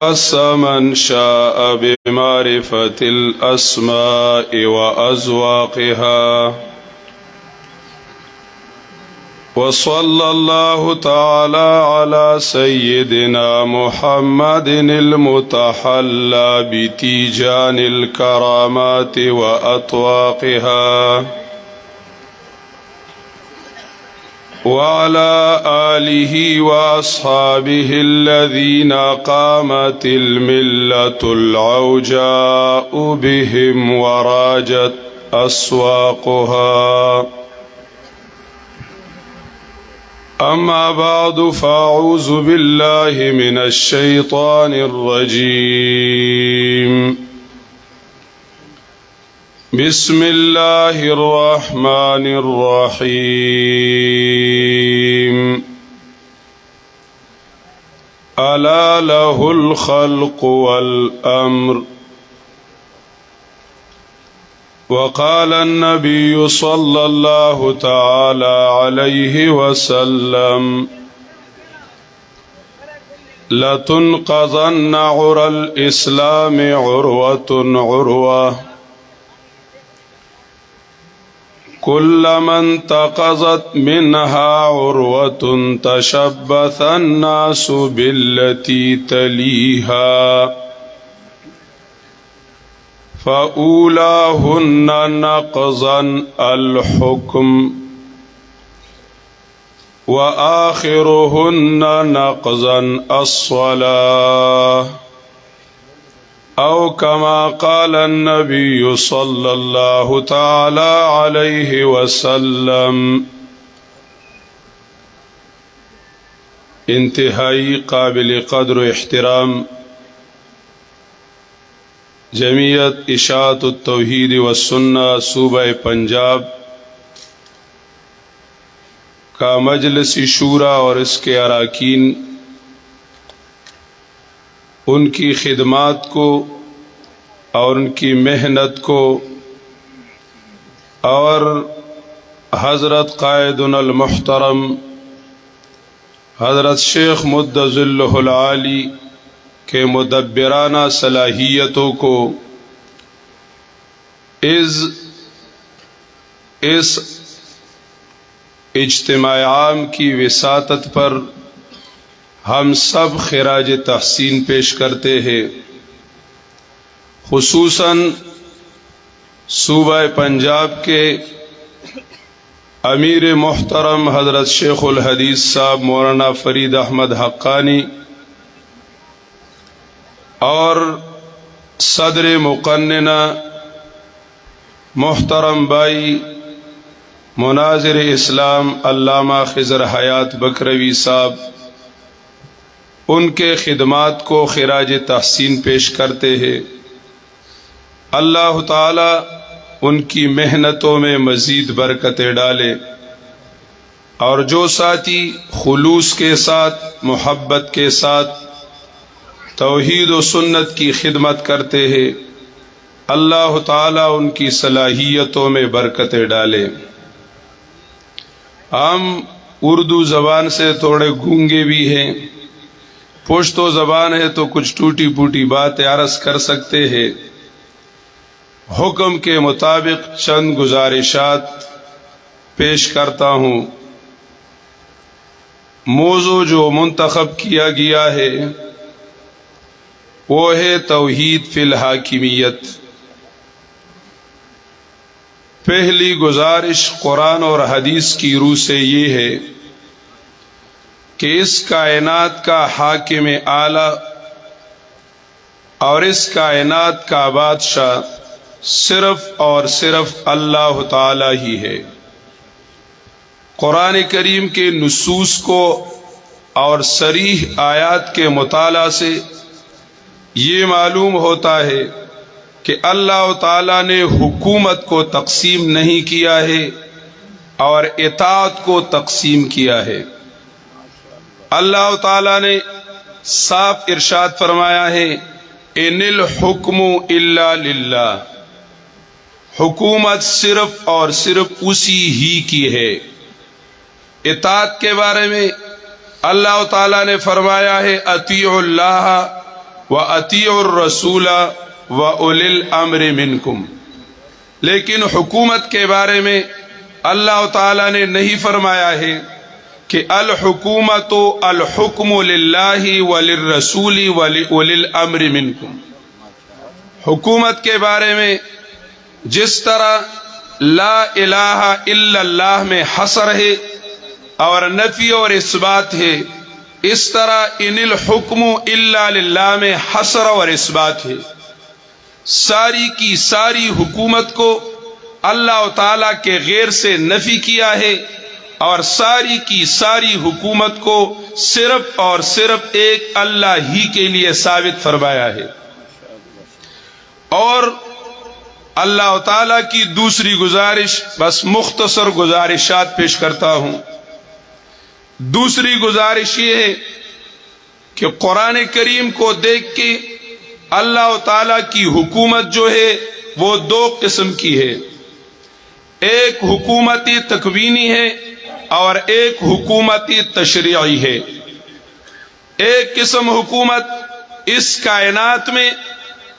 خص من شاء بمعرفة الأسماء وأذواقها. وصلى الله تعالى على سيدنا محمد المتحلى بتيجان الكرامات وأطواقها، وعلى آله وأصحابه الذين قامت الملة العوجاء بهم وراجت أسواقها. أما بعد، فأعوذ بالله من الشيطان الرجيم. بسم الله الرحمن الرحيم. ألا له الخلق والأمر. وقال النبي صلى الله تعالى عليه وسلم: لتنقضن عرى الإسلام عروة عروة، كلما انتقضت منها عروة تشبث الناس بالتي تليها، فأولاهن نقضا الحكم، وآخرهن نقضا الصلاة، أو كما قال النبي صلى الله تعالى عليه وسلم. انتہائی قابل قدر و احترام جمعیت اشاعت التوحید والسنہ صوبہ پنجاب کا مجلس شورا اور اس کے اراکین، ان کی خدمات کو اور ان کی محنت کو، اور حضرت قائدنا المحترم حضرت شیخ مد ظلہ العالی کے مدبرانہ صلاحیتوں کو اس اجتماع عام کی وساطت پر ہم سب خراج تحسین پیش کرتے ہیں۔ خصوصاً صوبہ پنجاب کے امیر محترم حضرت شیخ الحدیث صاحب مولانا فرید احمد حقانی اور صدر مقننہ محترم بھائی مناظر اسلام علامہ خضر حیات بکروی صاحب، ان کے خدمات کو خراج تحسین پیش کرتے ہیں۔ اللہ تعالی ان کی محنتوں میں مزید برکتیں ڈالے، اور جو ساتھی خلوص کے ساتھ، محبت کے ساتھ توحید و سنت کی خدمت کرتے ہیں، اللہ تعالی ان کی صلاحیتوں میں برکتیں ڈالے۔ ہم اردو زبان سے تھوڑے گونگے بھی ہیں، پشتو زبان ہے تو کچھ ٹوٹی پوٹی باتیں عرض کر سکتے ہیں۔ حکم کے مطابق چند گزارشات پیش کرتا ہوں۔ موضوع جو منتخب کیا گیا ہے وہ ہے توحید فی الحاکمیت۔ پہلی گزارش قرآن اور حدیث کی روح سے یہ ہے کہ اس کائنات کا حاکم اعلی اور اس کائنات کا بادشاہ صرف اور صرف اللہ تعالی ہی ہے۔ قرآن کریم کے نصوص کو اور صریح آیات کے مطالعہ سے یہ معلوم ہوتا ہے کہ اللہ تعالیٰ نے حکومت کو تقسیم نہیں کیا ہے اور اطاعت کو تقسیم کیا ہے۔ اللہ تعالیٰ نے صاف ارشاد فرمایا ہے: ان الحکم الا للہ، حکومت صرف اور صرف اسی ہی کی ہے۔ اطاعت کے بارے میں اللہ تعالیٰ نے فرمایا ہے: اطیعوا اللہ وَأَطِيعُوا الرَّسُولَ وَأُولِي الْأَمْرِ مِنْكُمْ. لیکن حکومت کے بارے میں اللہ تعالیٰ نے نہیں فرمایا ہے کہ الحکومت الحکم للہ وللرسول ولی الامر منکم. حکومت کے بارے میں جس طرح لا الہ الا اللہ میں حصر ہے اور نفی اور اثبات ہے، اس طرح ان الحکم الا للہ میں حصر اور اثبات ہے. ساری کی ساری حکومت کو اللہ تعالیٰ کے غیر سے نفی کیا ہے اور ساری کی ساری حکومت کو صرف اور صرف ایک اللہ ہی کے لیے ثابت فرمایا ہے. اور اللہ تعالیٰ کی دوسری گزارش، بس مختصر گزارشات پیش کرتا ہوں. دوسری گزارش یہ ہے کہ قرآن کریم کو دیکھ کے اللہ تعالیٰ کی حکومت جو ہے وہ دو قسم کی ہے. ایک حکومتی تکوینی ہے اور ایک حکومتی تشریعی ہے. ایک قسم حکومت اس کائنات میں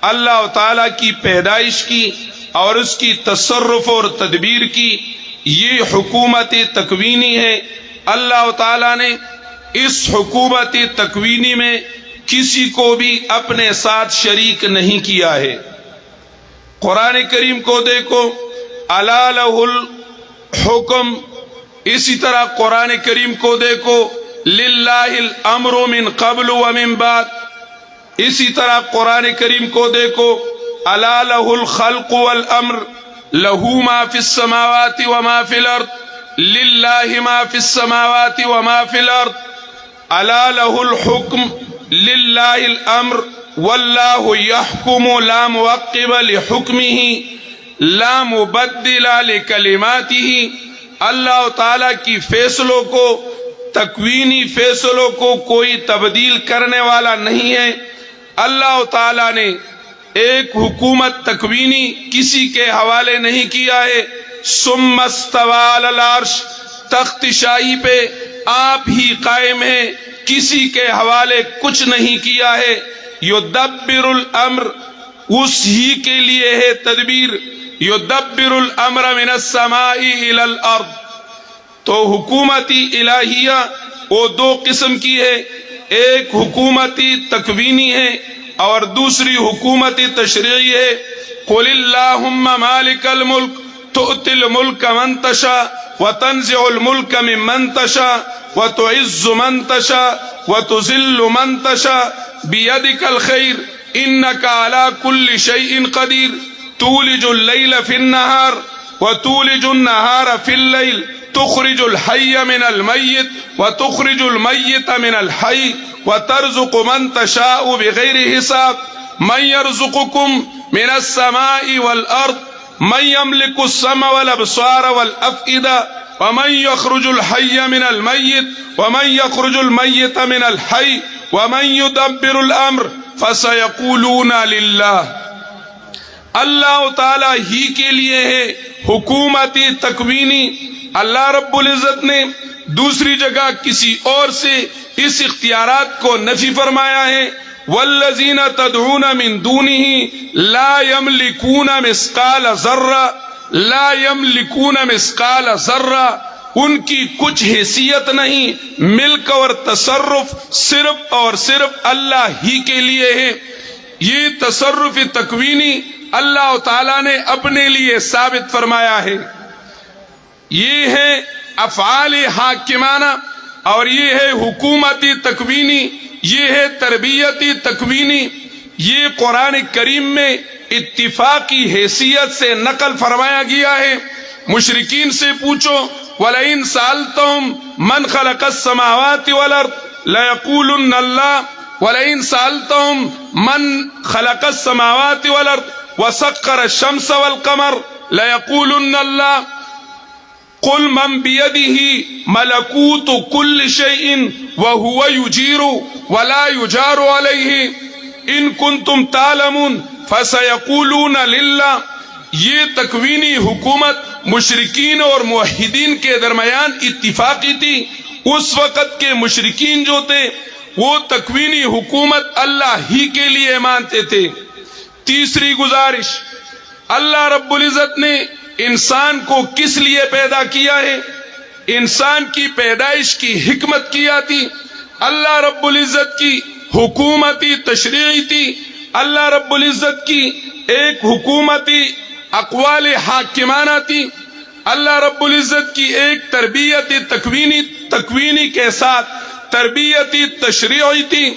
اللہ تعالیٰ کی پیدائش کی اور اس کی تصرف اور تدبیر کی، یہ حکومتی تکوینی ہے. اللہ تعالیٰ نے اس حکومتی تکوینی میں کسی کو بھی اپنے ساتھ شریک نہیں کیا ہے. قرآن کریم کو دیکھو، الا لہ الحکم. اسی طرح قرآن کریم کو دیکھو، للہ الامر من قبل ومن بعد. اسی طرح قرآن کریم کو دیکھو، الا لہ الخلق والامر لہ ما فی السماوات وما فی الارض للہ ما فی السماوات وما فی الارض. الا لہ الحکم للہ الامر واللہ یحکم لا موقب لحکمہ لا مبدل لکلماتہ. اللہ تعالیٰ کی فیصلوں کو، تکوینی فیصلوں کو کوئی تبدیل کرنے والا نہیں ہے. اللہ تعالیٰ نے ایک حکومت تکوینی کسی کے حوالے نہیں کیا ہے. ثم استوی علی العرش، تخت شاہی پہ آپ ہی قائم ہیں، کسی کے حوالے کچھ نہیں کیا ہے. یدبر الامر، اس ہی کے لیے ہے تدبیر. یدبر الامر من السماء الى الارض. تو حکومتی الہیہ وہ دو قسم کی ہے، ایک حکومتی تکوینی ہے اور دوسری حکومتی تشریعی ہے. قل اللہم مالک الملک تؤتی الملک من تشاء وتنزع الملک ممن تشاء وتعز من تشاء وتذل من تشاء بیدک الخیر انک علی کل شیء قدیر تولج اللیل فی النہار وتولج النہار فی اللیل تخرج الحی من المیت وتخرج المیت من الحی وترزق من تشاء بغیر حساب. من یرزقکم من السماء والارض من یملک السمع والابصار والافئدہ ومن یخرج الحی من المیت ومن یخرج المیت من الحی ومن یدبر الامر فسیقولون للہ. اللہ تعالیٰ ہی کے لیے ہے حکومتی تکوینی. اللہ رب العزت نے دوسری جگہ کسی اور سے اس اختیارات کو نفی فرمایا ہے. والذین تدعون من دونہ لا یملکون مثقال ذرہ، لا یملکون مثقال ذرہ، ان کی کچھ حیثیت نہیں، ملک اور تصرف صرف اور صرف اللہ ہی کے لیے ہے. یہ تصرف تکوینی اللہ تعالیٰ نے اپنے لیے ثابت فرمایا ہے. یہ ہے افعال حاکمانہ اور یہ ہے حکومتی تکوینی، یہ ہے تربیتی تکوینی. یہ قرآن کریم میں اتفاقی حیثیت سے نقل فرمایا گیا ہے. مشرکین سے پوچھو، وَلَئِن سَأَلْتَهُمْ مَنْ خَلَقَ السَّمَاوَاتِ وَالْأَرْضِ لَيَقُولُنَّ اللَّهُ وَلَئِن سَأَلْتَهُمْ مَنْ خَلَقَ السَّمَاوَاتِ وَالْأَرْضِ وَسَخَّرَ الشَّمْسَ وَالْقَمَرَ لَيَقُولُنَّ اللَّهُ قل من بیدہ ملکوت کل شیء وہو یجیر ولا یجار علیہ ان کنتم تعلمون فسیقولون للہ. یہ تکوینی حکومت مشرکین اور موحدین کے درمیان اتفاقی تھی. اس وقت کے مشرکین جو تھے وہ تکوینی حکومت اللہ ہی کے لیے مانتے تھے۔ تیسری گزارش، اللہ رب العزت نے انسان کو کس لیے پیدا کیا ہے؟ انسان کی پیدائش کی حکمت کیا تھی؟ اللہ رب العزت کی حکومتی تشریعی تھی، اللہ رب العزت کی ایک حکومتی اقوال حاکمانہ تھی، اللہ رب العزت کی ایک تربیتی تکوینی کے ساتھ تربیتی تشریعی تھی۔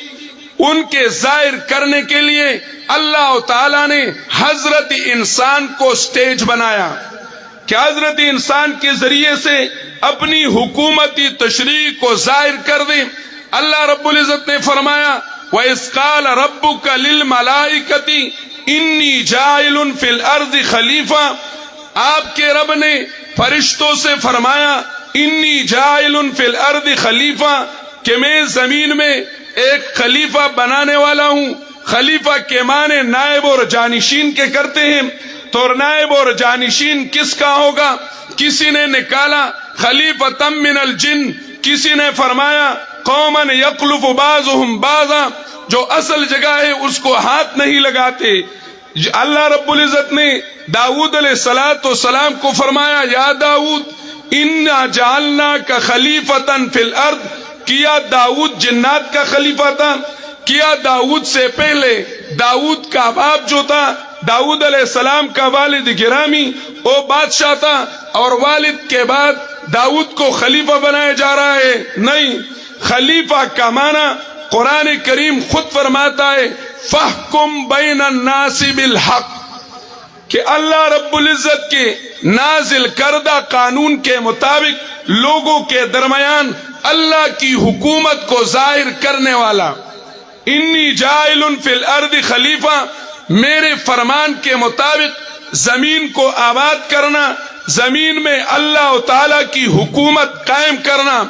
ان کے ظاہر کرنے کے لیے اللہ تعالیٰ نے حضرت انسان کو سٹیج بنایا کہ حضرت انسان کے ذریعے سے اپنی حکومتی تشریع کو ظاہر کر دیں۔ اللہ رب العزت نے فرمایا وَإِذْ قَالَ رَبُّكَ لِلْمَلَائِكَةِ إِنِّي جَاعِلٌ فِي الْأَرْضِ خَلِيفَةً، آپ کے رب نے فرشتوں سے فرمایا انی جاعل فی الارض خلیفہ، کہ میں زمین میں ایک خلیفہ بنانے والا ہوں۔ خلیفہ کے معنی نائب اور جانشین کے کرتے ہیں، تو نائب اور جانشین کس کا ہوگا؟ کسی نے نکالا خلیفۃ من الجن، کسی نے فرمایا قوما یخلف بعضهم بعضا، جو اصل جگہ ہے اس کو ہاتھ نہیں لگاتے۔ اللہ رب العزت نے داؤد علیہ السلام کو فرمایا یا داؤد انا جعلناک خلیفۃ فی الارض، کیا داؤد جنات کا خلیفہ تھا؟ کیا داؤد سے پہلے داؤد کا باپ جو تھا، داؤد علیہ السلام کا والد گرامی وہ بادشاہ تھا، اور والد کے بعد داؤد کو خلیفہ بنایا جا رہا ہے؟ نہیں، خلیفہ کا معنی قرآن کریم خود فرماتا ہے فَاحْكُمْ بَيْنَ النَّاسِ بِالْحَقِّ، کہ اللہ رب العزت کے نازل کردہ قانون کے مطابق لوگوں کے درمیان اللہ کی حکومت کو ظاہر کرنے والا۔ انی جاعل فی الارض خلیفہ، میرے فرمان کے مطابق زمین کو آباد کرنا، زمین میں اللہ تعالی کی حکومت قائم کرنا۔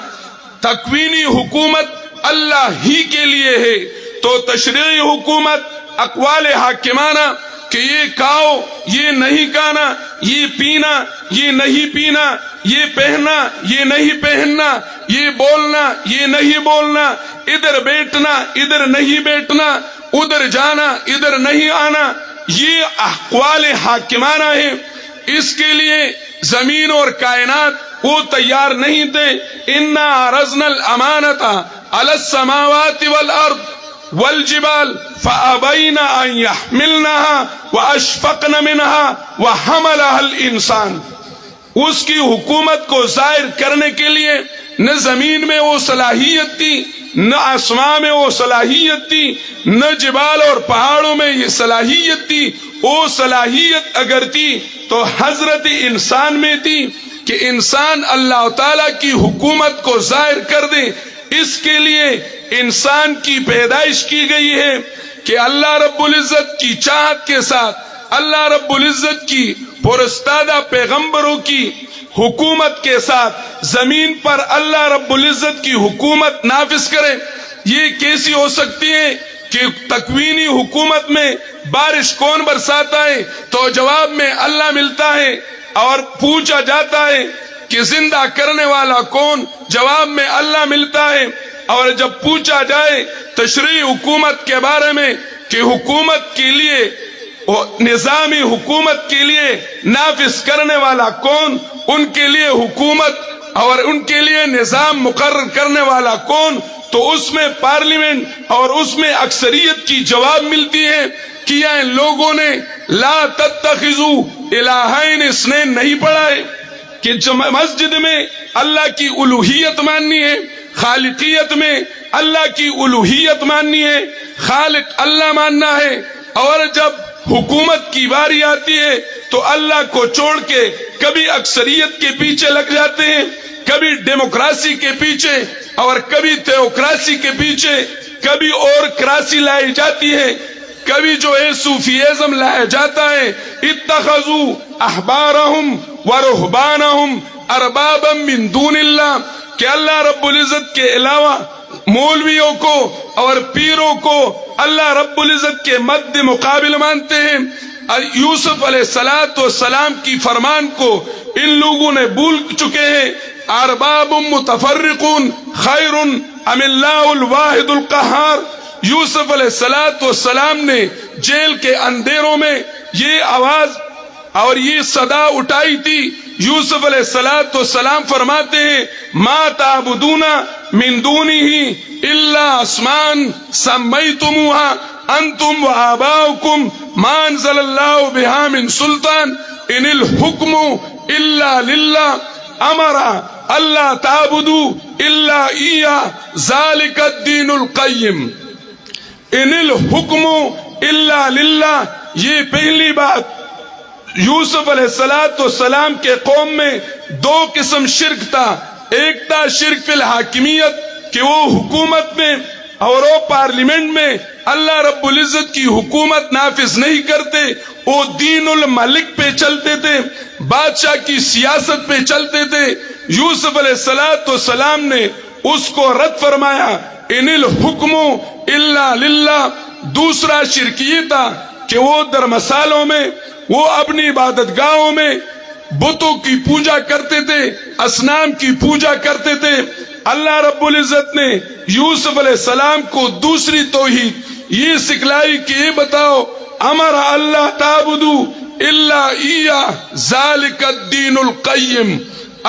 تکوینی حکومت اللہ ہی کے لیے ہے، تو تشریعی حکومت اقوال حاکمانہ کہ یہ کھاؤ، یہ نہیں کھانا، یہ پینا، یہ نہیں پینا، یہ پہننا، یہ نہیں پہننا، یہ بولنا، یہ نہیں بولنا، ادھر بیٹھنا، ادھر نہیں بیٹھنا، ادھر جانا، ادھر نہیں آنا، یہ اقوال حاکمانہ ہے۔ اس کے لیے زمین اور کائنات وہ تیار نہیں تھے۔ انا عرضنا الامانۃ علی السماوات والارض والجبال فابین ان یحملنها واشفقن منها وحملها الانسان، اس کی حکومت کو ظاہر کرنے کے لیے نہ زمین میں وہ صلاحیت تھی، نہ آسمان میں وہ صلاحیت تھی، نہ جبال اور پہاڑوں میں یہ صلاحیت تھی۔ وہ صلاحیت اگر تھی تو حضرت انسان میں تھی کہ انسان اللہ تعالی کی حکومت کو ظاہر کر دے۔ اس کے لیے انسان کی پیدائش کی گئی ہے کہ اللہ رب العزت کی چاہت کے ساتھ، اللہ رب العزت کی پرستادہ پیغمبروں کی حکومت کے ساتھ زمین پر اللہ رب العزت کی حکومت نافذ کرے۔ یہ کیسی ہو سکتی ہے کہ تکوینی حکومت میں بارش کون برساتا ہے؟ تو جواب میں اللہ ملتا ہے، اور پوچھا جاتا ہے کہ زندہ کرنے والا کون؟ جواب میں اللہ ملتا ہے۔ اور جب پوچھا جائے تشریعی حکومت کے بارے میں کہ حکومت کے لیے، نظامی حکومت کے لیے نافذ کرنے والا کون، ان کے لیے حکومت اور ان کے لیے نظام مقرر کرنے والا کون، تو اس میں پارلیمنٹ اور اس میں اکثریت کی جواب ملتی ہے کہ ان لوگوں نے لا تتخذوا الہین اثنین نہیں پڑھا ہے کہ مسجد میں اللہ کی الوہیت ماننی ہے، خالقیت میں اللہ کی الوہیت ماننی ہے، خالق اللہ ماننا ہے، اور جب حکومت کی باری آتی ہے تو اللہ کو چھوڑ کے کبھی اکثریت کے پیچھے لگ جاتے ہیں، کبھی ڈیموکراسی کے پیچھے اور کبھی تھیوکراسی کے پیچھے، کبھی اور کراسی لائی جاتی ہے، کبھی جو ہے صوفیزم لایا جاتا ہے۔ اتخذوا احبارہم ورہبانہم اربابا من دون اللہ، کہ اللہ رب العزت کے علاوہ مولویوں کو اور پیروں کو اللہ رب العزت کے مد مقابل مانتے ہیں۔ یوسف علیہ السلام کی فرمان کو ان لوگوں نے بھول چکے ہیں۔ ارباب متفرقون خیر ام اللہ الواحد القہار. یوسف علیہ السلام نے جیل کے اندھیروں میں یہ آواز اور یہ صدا اٹھائی تھی. یوسف علیہ السلام فرماتے ہیں ما تعبدون من دونہ الا اسماء سمیتموها انتم وآباؤکم ما انزل اللہ بها من سلطان ان الحکم الا للہ امر اللہ تعبدوا الا ایاہ ذالک الدین القیم. ان الحکم الا للہ، یہ پہلی بات. یوسف علیہ السلام کے قوم میں دو قسم شرک تھا. ایک تھا شرک فی الحاکمیت کہ وہ حکومت میں اور وہ پارلیمنٹ میں اللہ رب العزت کی حکومت نافذ نہیں کرتے، وہ دین الملک پہ چلتے تھے، بادشاہ کی سیاست پہ چلتے تھے. یوسف علیہ السلام نے اس کو رد فرمایا ان الحکم الا للہ. دوسرا شرک یہ تھا کہ وہ درمسالوں میں، وہ اپنی عبادت گاہوں میں بتوں کی پوجا کرتے تھے، اصنام کی پوجا کرتے تھے. اللہ رب العزت نے یوسف علیہ السلام کو دوسری توحید یہ سکھلائی کہ یہ بتاؤ امر اللہ تعبدوا الا ایاہ ذالک الدین القیم.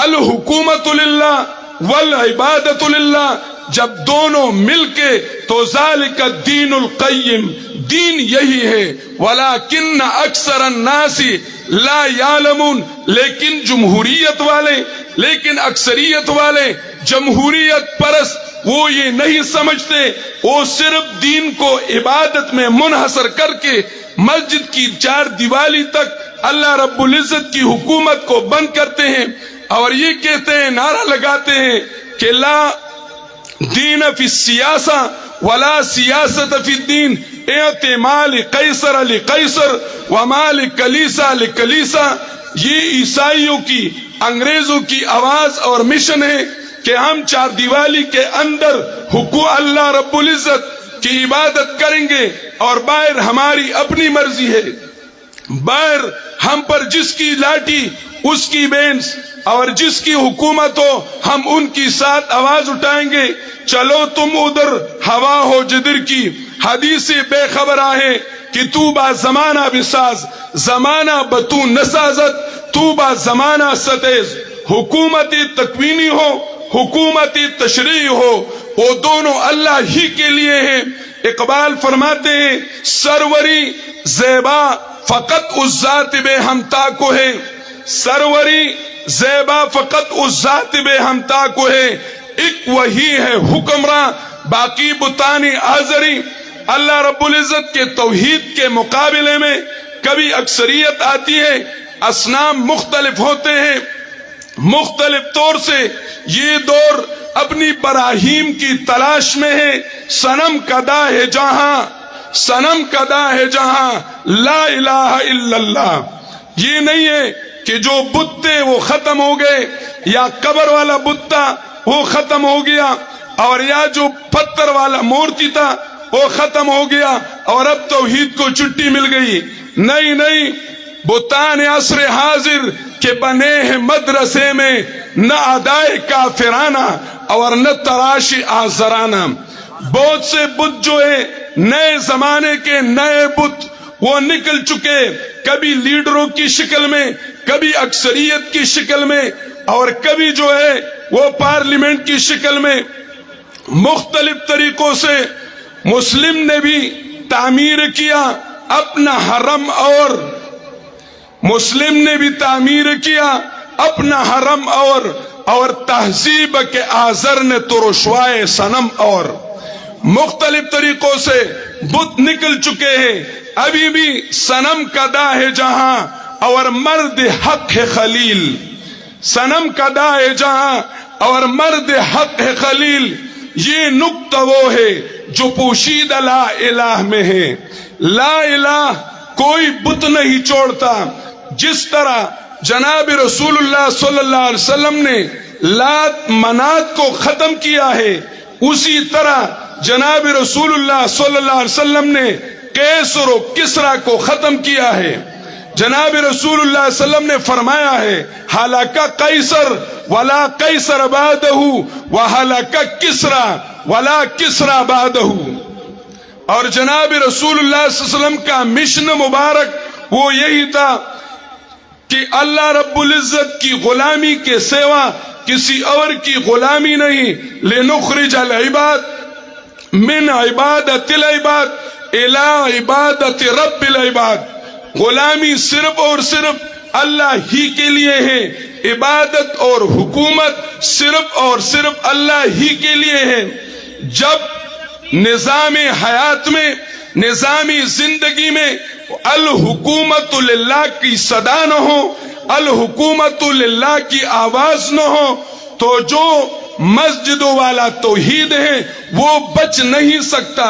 الحکومت للہ والعبادت للہ، جب دونوں مل کے تو ذالک الدین القیم، دین یہی ہے. ولیکن اکثر الناس لا یعلمون، لیکن جمہوریت والے، لیکن اکثریت والے جمہوریت پرست وہ یہ نہیں سمجھتے. وہ صرف دین کو عبادت میں منحصر کر کے مسجد کی چار دیوالی تک اللہ رب العزت کی حکومت کو بند کرتے ہیں اور یہ کہتے ہیں، نعرہ لگاتے ہیں کہ لا دین فی السیاسہ ولا سیاست فی الدین، اعطِ مال قیصر لقیصر ومال کلیسا لکلیسا. یہ عیسائیوں کی، انگریزوں کی آواز اور مشن ہے کہ ہم چار دیوالی کے اندر اللہ رب العزت کی عبادت کریں گے اور باہر ہماری اپنی مرضی ہے. باہر ہم پر جس کی لاٹھی اس کی بینس اور جس کی حکومت ہو ہم ان کی ساتھ آواز اٹھائیں گے. چلو تم ادھر ہوا ہو جدر کی حدیث بے خبر آئے کہ تو با زمانہ بساز زمانہ بتو نسازت، تو با زمانہ ستیز. حکومت تکوینی ہو، حکومت تشریعی ہو، وہ دونوں اللہ ہی کے لیے ہیں. اقبال فرماتے ہیں سروری زیبا فقط اس ذات بے ہمتا کو ہے، سروری زیبا فقط اس ذات بے ہمتا کو ہے. ایک وہی ہے حکمراں باقی بتانی آزری. اللہ رب العزت کے توحید کے مقابلے میں کبھی اکثریت آتی ہے، اصنام مختلف ہوتے ہیں مختلف طور سے. یہ دور اپنی براہیم کی تلاش میں ہے. صنم کدا ہے جہاں، صنم کدا ہے جہاں لا الہ الا اللہ. یہ نہیں ہے کہ جو بت تھے وہ ختم ہو گئے، یا قبر والا بت تھا وہ ختم ہو گیا، اور یا جو پتھر والا مورتی تھا وہ ختم ہو گیا اور اب توحید کو چھٹی مل گئی. نہیں نہیں، بتان عصر حاضر کے بنے ہیں مدرسے میں، نہ ادائے کافرانہ اور نہ تراش آزرانہ. بہت سے بت جو ہے نئے زمانے کے نئے بت وہ نکل چکے، کبھی لیڈروں کی شکل میں، کبھی اکثریت کی شکل میں، اور کبھی جو ہے وہ پارلیمنٹ کی شکل میں. مختلف طریقوں سے مسلم نے بھی تعمیر کیا اپنا حرم، اور مسلم نے بھی تعمیر کیا اپنا حرم، اور تہذیب کے آزر نے تو رسوائے صنم. اور مختلف طریقوں سے بت نکل چکے ہیں. ابھی بھی صنم کدا ہے جہاں اور مرد حق ہے خلیل، صنم کدا ہے جہاں اور مرد حق ہے خلیل. یہ نقطہ وہ ہے جو پوشیدہ لا الہ میں ہے. لا الہ کوئی بت نہیں چھوڑتا. جس طرح جناب رسول اللہ صلی اللہ علیہ وسلم نے لات منات کو ختم کیا ہے، اسی طرح جناب رسول اللہ صلی اللہ علیہ وسلم نے کیسر و کسرا کو ختم کیا ہے. جناب رسول اللہ صلی اللہ علیہ وسلم نے فرمایا ہے ہلاکہ قیصر ولا قیصر بعدہ وہلک کسرا ولا کسرا بعدہ. اور جناب رسول اللہ صلی اللہ علیہ وسلم کا مشن مبارک وہ یہی تھا کہ اللہ رب العزت کی غلامی کے سوا کسی اور کی غلامی نہیں. لنخرج العباد من عبادت العباد الى عبادت رب العباد. غلامی صرف اور صرف اللہ ہی کے لیے ہے، عبادت اور حکومت صرف اور صرف اللہ ہی کے لیے ہے. جب نظام حیات میں، نظامی زندگی میں الحکومت للہ کی صدا نہ ہو، الحکومت للہ کی آواز نہ ہو، تو جو مسجدوں والا توحید ہے وہ بچ نہیں سکتا.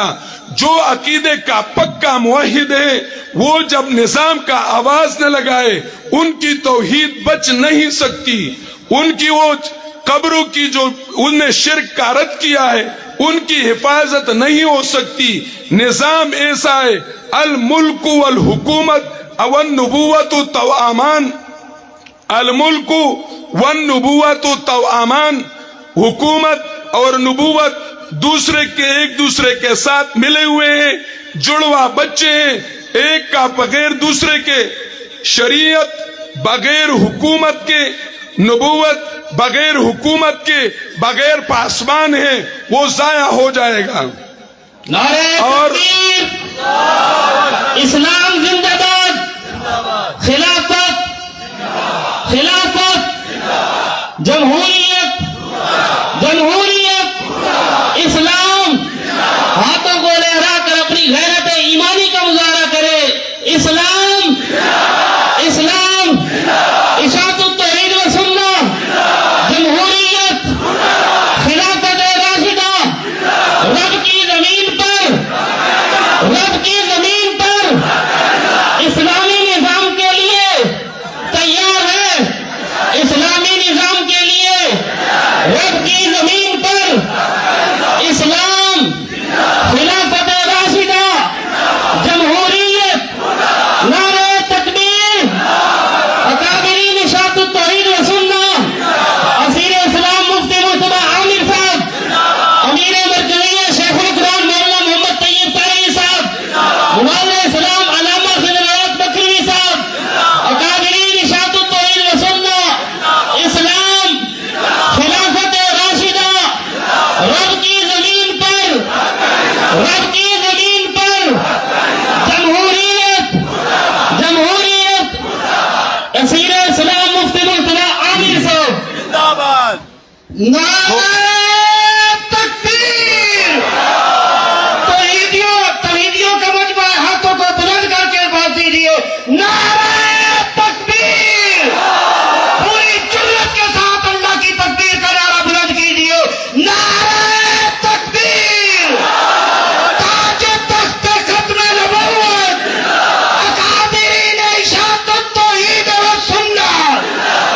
جو عقیدے کا پکا موحد ہے وہ جب نظام کا آواز نہ لگائے ان کی توحید بچ نہیں سکتی. ان کی وہ قبروں کی جو ان نے شرک کا رد کیا ہے ان کی حفاظت نہیں ہو سکتی. نظام ایسا ہے، الملک والحکومت والنبوت توامان، الملک والنبوت توامان. حکومت اور نبوت ایک دوسرے کے ساتھ ملے ہوئے ہیں، جڑوا بچے ہیں، ایک کا بغیر دوسرے کے. شریعت بغیر حکومت کے، نبوت بغیر حکومت کے، بغیر پاسبان ہے، وہ ضائع ہو جائے گا. اور اسلام زندہ باد، خلافت خلافت، جمہوریت جمہوریت، اسلام. ہاتھوں کو لہرا کر اپنی غیرت ایمانی کا مظاہرہ کرے. اسلام اسلام، اشاعت التوحید و سنت، جمہوریت، خلافت راشدہ. رب کی زمین پر، رب کی زمین پر اسلامی نظام کے لیے تیار ہے. اسلامی نظام کے لیے رب کی زمین پر اسلام، خلافت راشدہ، جمہوریت، نعرہ تکبیر، اکابرین اشاعت التوحید و سنت، اسیر اسلام مفتی مرتضی عامر صاحب، امیر مرکزیہ شیخ القرآن مولانا محمد طیب طاہری صاحب، مولانا اسلام علامہ خضر حیات بکروی صاحب، اکابرین اشاعت التوحید و سنت، اسلام، خلافت راشدہ، رب کی زمین پر، رب کی زمین پر جمہوریت جمہوریت. اسیر اسلام مفتی مرتضی عامر صاحب زندہ باد. نعرہ تکبیر. توحیدیوں کا مجمع ہاتھوں کو بلند کر کے بات دیجیے. نعرہ تکبیر. پوری جرأت کے ساتھ اللہ کی تکبیر کا نعرہ بلند کیجیے. نعرہ تکبیر. تاج تخت ختم نبوت، اکابرین اشاعت التوحید و سنت،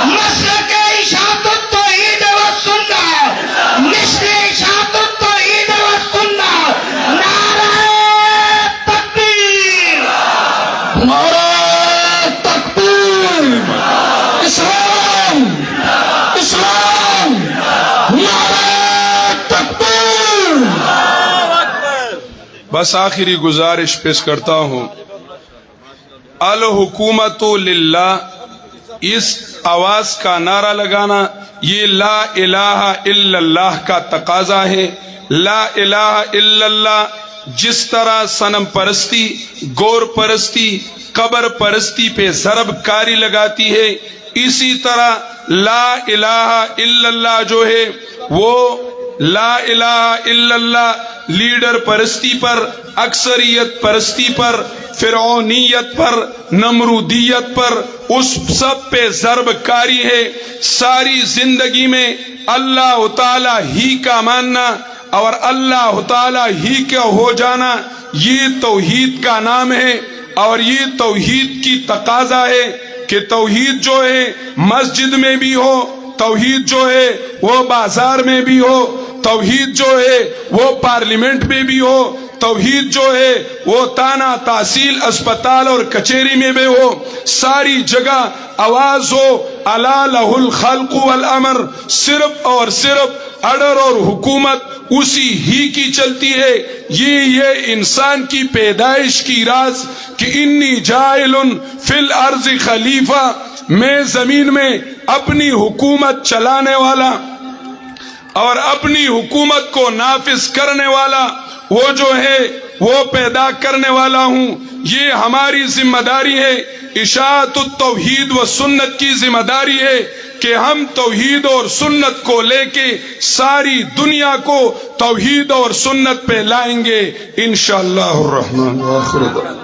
مسلک اشاعت التوحید و سنت، مشن اشاعت التوحید و سنت. نعرہ تکبیر. نعرہ تکبیر. اسلام اسلام. نعرہ تکبیر. بس آخری گزارش پیش کرتا ہوں، الحکومت للہ، اس آواز کا نعرہ لگانا یہ لا الہ الا اللہ کا تقاضا ہے. لا الہ الا اللہ جس طرح صنم پرستی، گور پرستی، قبر پرستی پہ ضرب کاری لگاتی ہے، اسی طرح لا الہ الا اللہ جو ہے وہ لا الہ الا اللہ لیڈر پرستی پر، اکثریت پرستی پر، فرعونیت پر، نمرودیت پر، اس سب پہ ضرب کاری ہے. ساری زندگی میں اللہ تعالی ہی کا ماننا اور اللہ تعالی ہی کا ہو جانا، یہ توحید کا نام ہے. اور یہ توحید کی تقاضا ہے کہ توحید جو ہے مسجد میں بھی ہو، توحید جو ہے وہ بازار میں بھی ہو، توحید جو ہے وہ پارلیمنٹ میں بھی ہو، توحید جو ہے وہ تانا تحصیل اسپتال اور کچہری میں بھی ہو. ساری جگہ آواز ہو الا لہ الخلق والامر، صرف اور صرف آرڈر اور حکومت اسی ہی کی چلتی ہے۔ یہ انسان کی پیدائش کی راز کہ انی جاعل فی الارض خلیفہ، میں زمین میں اپنی حکومت چلانے والا اور اپنی حکومت کو نافذ کرنے والا وہ جو ہے وہ پیدا کرنے والا ہوں۔ یہ ہماری ذمہ داری ہے، اشاعت التوحید و سنت کی ذمہ داری ہے کہ ہم توحید اور سنت کو لے کے ساری دنیا کو توحید اور سنت پہ لائیں گے انشاءاللہ الرحمن۔